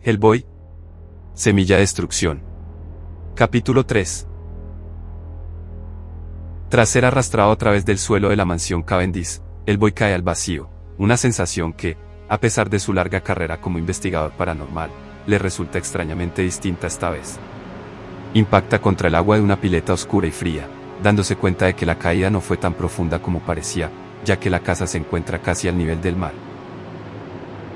Hellboy. Semilla de destrucción. Capítulo 3. Tras ser arrastrado a través del suelo de la mansión Cavendish, Hellboy cae al vacío, una sensación que, a pesar de su larga carrera como investigador paranormal, le resulta extrañamente distinta esta vez. Impacta contra el agua de una pileta oscura y fría, dándose cuenta de que la caída no fue tan profunda como parecía, ya que la casa se encuentra casi al nivel del mar.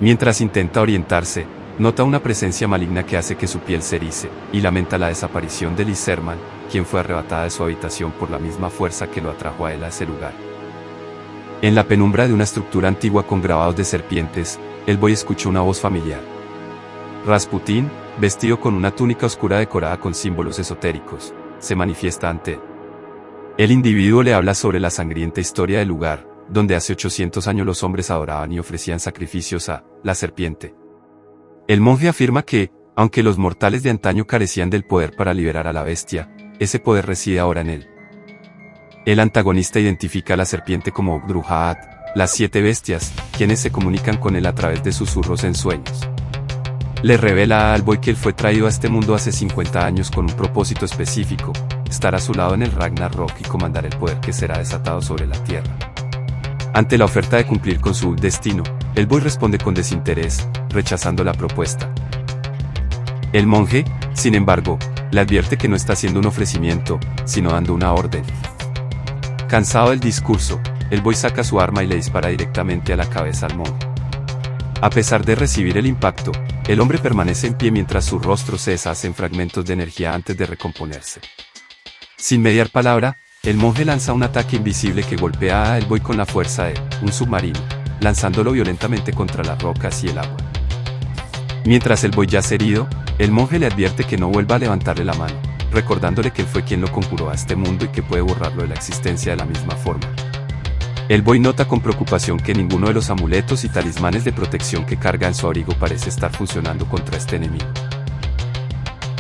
Mientras intenta orientarse, nota una presencia maligna que hace que su piel se erice, y lamenta la desaparición de Liz Sherman, quien fue arrebatada de su habitación por la misma fuerza que lo atrajo a él a ese lugar. En la penumbra de una estructura antigua con grabados de serpientes, Hellboy escuchó una voz familiar. Rasputín, vestido con una túnica oscura decorada con símbolos esotéricos, se manifiesta ante él. El individuo le habla sobre la sangrienta historia del lugar, donde hace 800 años los hombres adoraban y ofrecían sacrificios a la serpiente. El monje afirma que, aunque los mortales de antaño carecían del poder para liberar a la bestia, ese poder reside ahora en él. El antagonista identifica a la serpiente como Ogdruhat, las 7 bestias, quienes se comunican con él a través de susurros en sueños. Le revela a Hellboy que él fue traído a este mundo hace 50 años con un propósito específico, estar a su lado en el Ragnarok y comandar el poder que será desatado sobre la tierra. Ante la oferta de cumplir con su destino, Hellboy responde con desinterés, rechazando la propuesta. El monje, sin embargo, le advierte que no está haciendo un ofrecimiento, sino dando una orden. Cansado del discurso, Hellboy saca su arma y le dispara directamente a la cabeza al monje. A pesar de recibir el impacto, el hombre permanece en pie mientras su rostro se deshace en fragmentos de energía antes de recomponerse. Sin mediar palabra, el monje lanza un ataque invisible que golpea a Hellboy con la fuerza de un submarino, lanzándolo violentamente contra las rocas y el agua. Mientras Hellboy yace herido, el monje le advierte que no vuelva a levantarle la mano, recordándole que él fue quien lo conjuró a este mundo y que puede borrarlo de la existencia de la misma forma. Hellboy nota con preocupación que ninguno de los amuletos y talismanes de protección que carga en su abrigo parece estar funcionando contra este enemigo.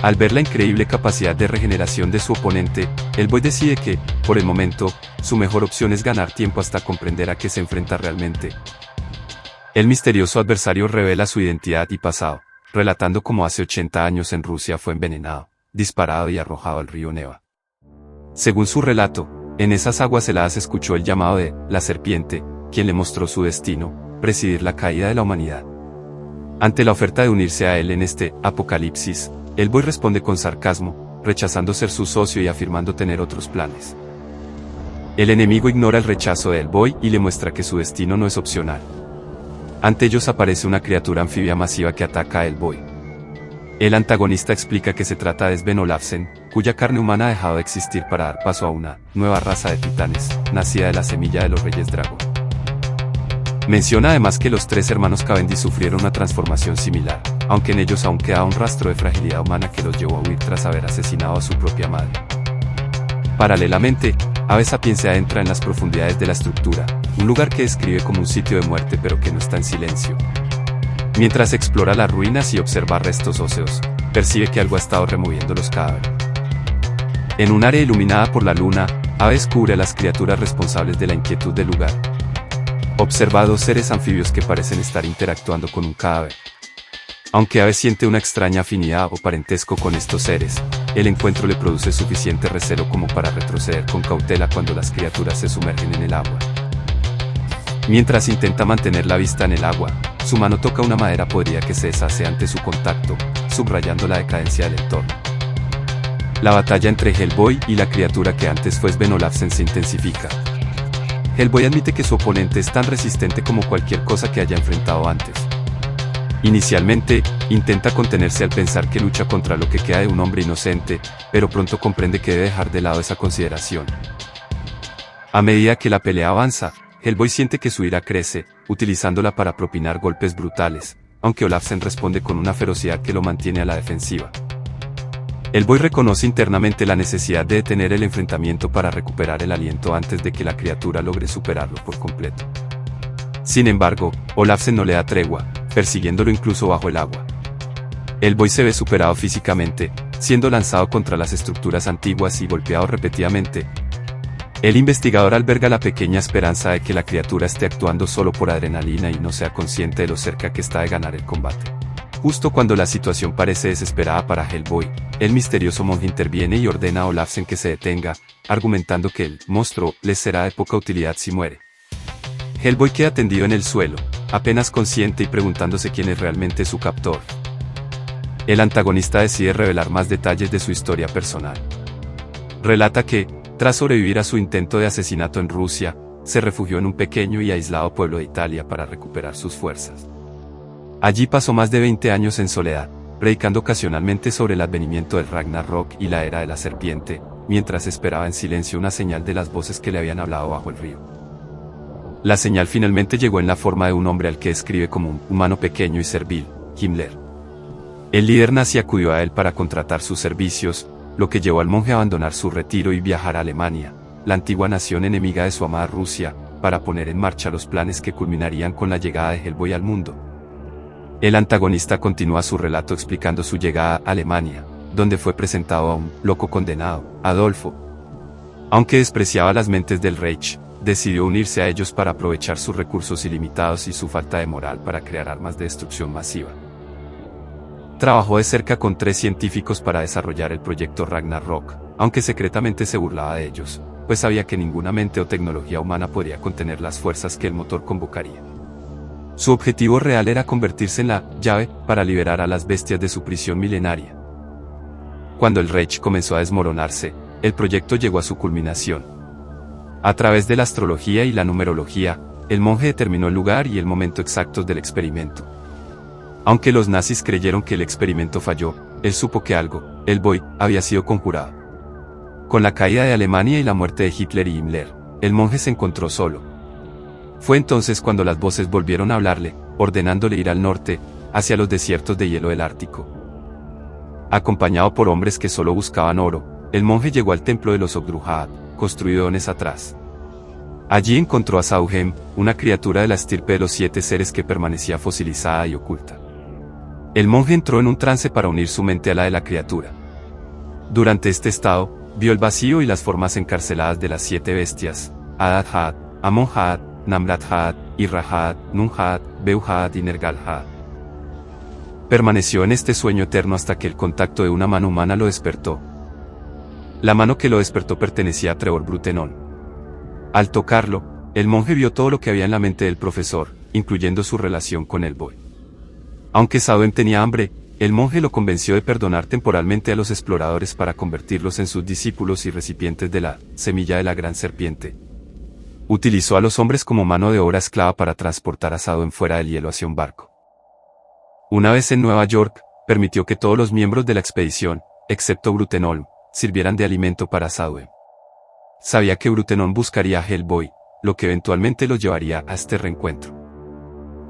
Al ver la increíble capacidad de regeneración de su oponente, Hellboy decide que, por el momento, su mejor opción es ganar tiempo hasta comprender a qué se enfrenta realmente. El misterioso adversario revela su identidad y pasado, relatando cómo hace 80 años en Rusia fue envenenado, disparado y arrojado al río Neva. Según su relato, en esas aguas heladas escuchó el llamado de la serpiente, quien le mostró su destino, presidir la caída de la humanidad. Ante la oferta de unirse a él en este apocalipsis, Hellboy responde con sarcasmo, rechazando ser su socio y afirmando tener otros planes. El enemigo ignora el rechazo de Hellboy y le muestra que su destino no es opcional. Ante ellos aparece una criatura anfibia masiva que ataca a Hellboy. El antagonista explica que se trata de Sven Olafsen, cuya carne humana ha dejado de existir para dar paso a una nueva raza de titanes, nacida de la semilla de los Reyes Dragón. Menciona además que los 3 hermanos Cavendish sufrieron una transformación similar, aunque en ellos aún queda un rastro de fragilidad humana que los llevó a huir tras haber asesinado a su propia madre. Paralelamente, Ave Sapiens se adentra en las profundidades de la estructura, un lugar que describe como un sitio de muerte pero que no está en silencio. Mientras explora las ruinas y observa restos óseos, percibe que algo ha estado removiendo los cadáveres. En un área iluminada por la luna, Ave descubre a las criaturas responsables de la inquietud del lugar. Observa a 2 seres anfibios que parecen estar interactuando con un cadáver. Aunque Ave siente una extraña afinidad o parentesco con estos seres, el encuentro le produce suficiente recelo como para retroceder con cautela cuando las criaturas se sumergen en el agua. Mientras intenta mantener la vista en el agua, su mano toca una madera podrida que se deshace ante su contacto, subrayando la decadencia del entorno. La batalla entre Hellboy y la criatura que antes fue Sven Olafsen se intensifica. Hellboy admite que su oponente es tan resistente como cualquier cosa que haya enfrentado antes. Inicialmente, intenta contenerse al pensar que lucha contra lo que queda de un hombre inocente, pero pronto comprende que debe dejar de lado esa consideración. A medida que la pelea avanza, Hellboy siente que su ira crece, utilizándola para propinar golpes brutales, aunque Olafsen responde con una ferocidad que lo mantiene a la defensiva. Hellboy reconoce internamente la necesidad de detener el enfrentamiento para recuperar el aliento antes de que la criatura logre superarlo por completo. Sin embargo, Olafsen no le da tregua, persiguiéndolo incluso bajo el agua. Hellboy se ve superado físicamente, siendo lanzado contra las estructuras antiguas y golpeado repetidamente. El investigador alberga la pequeña esperanza de que la criatura esté actuando solo por adrenalina y no sea consciente de lo cerca que está de ganar el combate. Justo cuando la situación parece desesperada para Hellboy, el misterioso monje interviene y ordena a Olafsen que se detenga, argumentando que el monstruo les será de poca utilidad si muere. Hellboy queda tendido en el suelo, apenas consciente y preguntándose quién es realmente su captor. El antagonista decide revelar más detalles de su historia personal. Relata que, tras sobrevivir a su intento de asesinato en Rusia, se refugió en un pequeño y aislado pueblo de Italia para recuperar sus fuerzas. Allí pasó más de 20 años en soledad, predicando ocasionalmente sobre el advenimiento del Ragnarok y la era de la serpiente, mientras esperaba en silencio una señal de las voces que le habían hablado bajo el río. La señal finalmente llegó en la forma de un hombre al que describe como un humano pequeño y servil, Himmler. El líder nazi acudió a él para contratar sus servicios, lo que llevó al monje a abandonar su retiro y viajar a Alemania, la antigua nación enemiga de su amada Rusia, para poner en marcha los planes que culminarían con la llegada de Hellboy al mundo. El antagonista continúa su relato explicando su llegada a Alemania, donde fue presentado a un loco condenado, Adolfo. Aunque despreciaba las mentes del Reich, decidió unirse a ellos para aprovechar sus recursos ilimitados y su falta de moral para crear armas de destrucción masiva. Trabajó de cerca con 3 científicos para desarrollar el proyecto Ragnarok, aunque secretamente se burlaba de ellos, pues sabía que ninguna mente o tecnología humana podría contener las fuerzas que el motor convocaría. Su objetivo real era convertirse en la llave para liberar a las bestias de su prisión milenaria. Cuando el Reich comenzó a desmoronarse, el proyecto llegó a su culminación. A través de la astrología y la numerología, el monje determinó el lugar y el momento exactos del experimento. Aunque los nazis creyeron que el experimento falló, él supo que algo, Hellboy, había sido conjurado. Con la caída de Alemania y la muerte de Hitler y Himmler, el monje se encontró solo. Fue entonces cuando las voces volvieron a hablarle, ordenándole ir al norte, hacia los desiertos de hielo del Ártico. Acompañado por hombres que solo buscaban oro, el monje llegó al templo de los Ogdruhad, construido años atrás. Allí encontró a Saughem, una criatura de la estirpe de los 7 seres que permanecía fosilizada y oculta. El monje entró en un trance para unir su mente a la de la criatura. Durante este estado, vio el vacío y las formas encarceladas de las 7 bestias, Adad-Had, Amon-Had, Namrat-Had, Irra-Had, Nun-Had, Beu-Had y Nergal-Had. Permaneció en este sueño eterno hasta que el contacto de una mano humana lo despertó. La mano que lo despertó pertenecía a Trevor Brutenón. Al tocarlo, el monje vio todo lo que había en la mente del profesor, incluyendo su relación con Hellboy. Aunque Sauen tenía hambre, el monje lo convenció de perdonar temporalmente a los exploradores para convertirlos en sus discípulos y recipientes de la semilla de la gran serpiente. Utilizó a los hombres como mano de obra esclava para transportar a Sauen fuera del hielo hacia un barco. Una vez en Nueva York, permitió que todos los miembros de la expedición, excepto Brutenholm, sirvieran de alimento para Sauen. Sabía que Brutenholm buscaría a Hellboy, lo que eventualmente los llevaría a este reencuentro.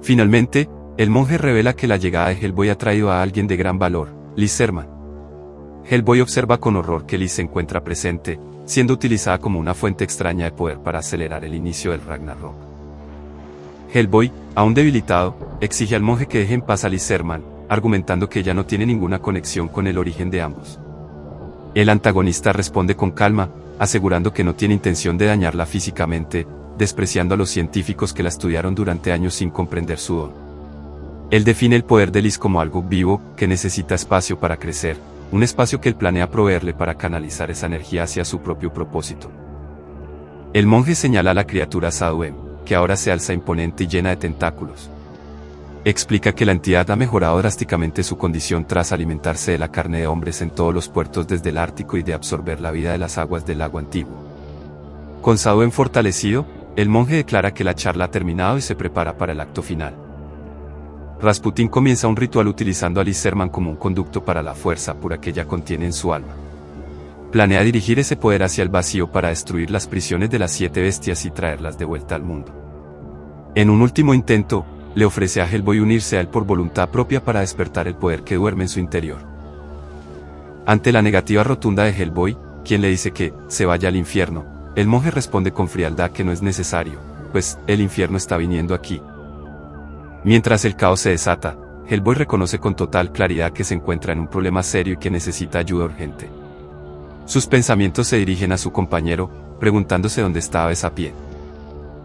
Finalmente, el monje revela que la llegada de Hellboy ha traído a alguien de gran valor, Liz Serman. Hellboy observa con horror que Liz se encuentra presente, siendo utilizada como una fuente extraña de poder para acelerar el inicio del Ragnarok. Hellboy, aún debilitado, exige al monje que deje en paz a Liz Serman, argumentando que ella no tiene ninguna conexión con el origen de ambos. El antagonista responde con calma, asegurando que no tiene intención de dañarla físicamente, despreciando a los científicos que la estudiaron durante años sin comprender su don. Él define el poder de Liz como algo vivo, que necesita espacio para crecer, un espacio que él planea proveerle para canalizar esa energía hacia su propio propósito. El monje señala a la criatura Sauen, que ahora se alza imponente y llena de tentáculos. Explica que la entidad ha mejorado drásticamente su condición tras alimentarse de la carne de hombres en todos los puertos desde el Ártico y de absorber la vida de las aguas del lago antiguo. Con Sauen fortalecido, el monje declara que la charla ha terminado y se prepara para el acto final. Rasputin comienza un ritual utilizando a Liz Serman como un conducto para la fuerza pura que ella contiene en su alma. Planea dirigir ese poder hacia el vacío para destruir las prisiones de las 7 bestias y traerlas de vuelta al mundo. En un último intento, le ofrece a Hellboy unirse a él por voluntad propia para despertar el poder que duerme en su interior. Ante la negativa rotunda de Hellboy, quien le dice que se vaya al infierno, el monje responde con frialdad que no es necesario, pues el infierno está viniendo aquí. Mientras el caos se desata, Hellboy reconoce con total claridad que se encuentra en un problema serio y que necesita ayuda urgente. Sus pensamientos se dirigen a su compañero, preguntándose dónde estaba Besapien.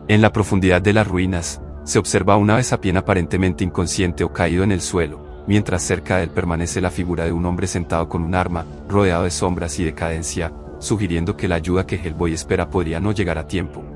En la profundidad de las ruinas, se observa a una Besapien aparentemente inconsciente o caído en el suelo, mientras cerca de él permanece la figura de un hombre sentado con un arma, rodeado de sombras y decadencia, sugiriendo que la ayuda que Hellboy espera podría no llegar a tiempo.